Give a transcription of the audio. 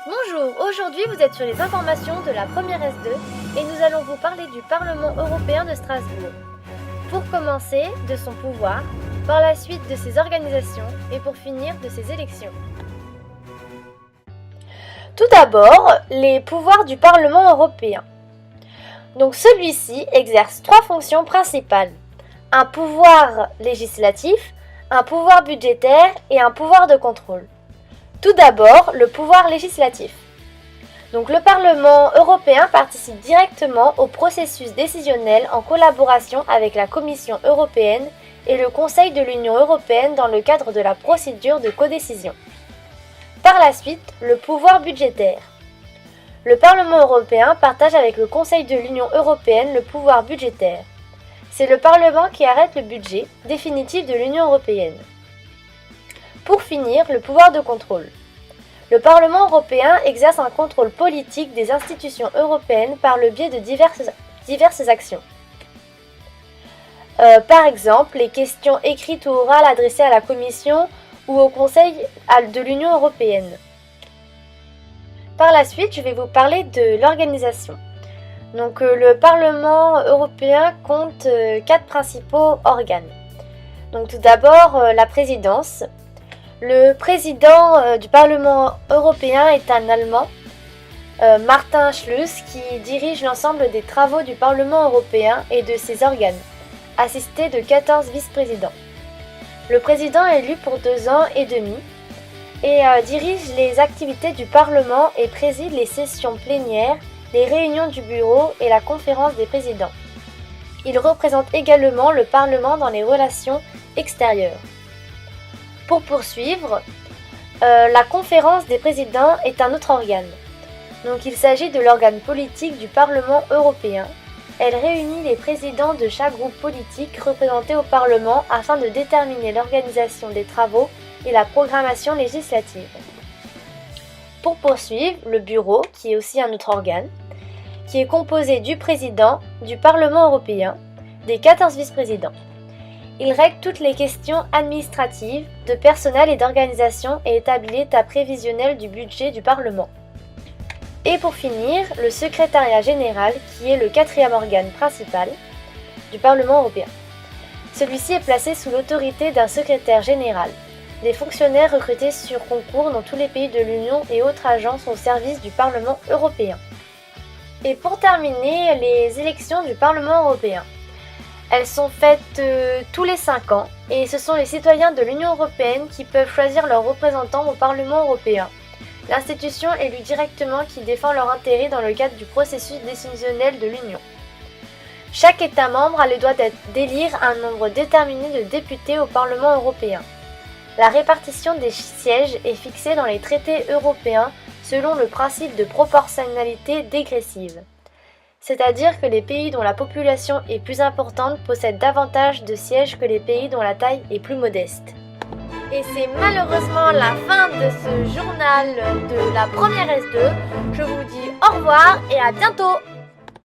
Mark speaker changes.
Speaker 1: Bonjour, aujourd'hui vous êtes sur les informations de la première S2 et nous allons vous parler du Parlement européen de Strasbourg. Pour commencer, de son pouvoir, par la suite de ses organisations et pour finir de ses élections. Tout d'abord, les pouvoirs du Parlement européen. Donc celui-ci exerce trois fonctions principales. Un pouvoir législatif, un pouvoir budgétaire et un pouvoir de contrôle. Tout d'abord, le pouvoir législatif. Donc le Parlement européen participe directement au processus décisionnel en collaboration avec la Commission européenne et le Conseil de l'Union européenne dans le cadre de la procédure de codécision. Par la suite, le pouvoir budgétaire. Le Parlement européen partage avec le Conseil de l'Union européenne le pouvoir budgétaire. C'est le Parlement qui arrête le budget définitif de l'Union européenne. Pour finir, le pouvoir de contrôle. Le Parlement européen exerce un contrôle politique des institutions européennes par le biais de diverses actions. Par exemple, les questions écrites ou orales adressées à la Commission ou au Conseil de l'Union européenne. Par la suite, je vais vous parler de l'organisation. Donc, le Parlement européen compte 4 principaux organes. Donc, tout d'abord, la présidence. Le président du Parlement européen est un Allemand, Martin Schulz, qui dirige l'ensemble des travaux du Parlement européen et de ses organes, assisté de 14 vice-présidents. Le président est élu pour 2 ans et demi et dirige les activités du Parlement et préside les sessions plénières, les réunions du bureau et la conférence des présidents. Il représente également le Parlement dans les relations extérieures. Pour poursuivre, la conférence des présidents est un autre organe. Donc il s'agit de l'organe politique du Parlement européen. Elle réunit les présidents de chaque groupe politique représenté au Parlement afin de déterminer l'organisation des travaux et la programmation législative. Pour poursuivre, le bureau, qui est aussi un autre organe, qui est composé du président du Parlement européen, des 14 vice-présidents. Il règle toutes les questions administratives, de personnel et d'organisation et établit l'état prévisionnel du budget du Parlement. Et pour finir, le secrétariat général, qui est le 4e organe principal du Parlement européen. Celui-ci est placé sous l'autorité d'un secrétaire général. Les fonctionnaires recrutés sur concours dans tous les pays de l'Union et autres agences au service du Parlement européen. Et pour terminer, les élections du Parlement européen. Elles sont faites tous les 5 ans et ce sont les citoyens de l'Union européenne qui peuvent choisir leurs représentants au Parlement européen. L'institution élue directement qui défend leurs intérêts dans le cadre du processus décisionnel de l'Union. Chaque État membre a le droit d'élire un nombre déterminé de députés au Parlement européen. La répartition des sièges est fixée dans les traités européens selon le principe de proportionnalité dégressive. C'est-à-dire que les pays dont la population est plus importante possèdent davantage de sièges que les pays dont la taille est plus modeste. Et c'est malheureusement la fin de ce journal de la première S2. Je vous dis au revoir et à bientôt!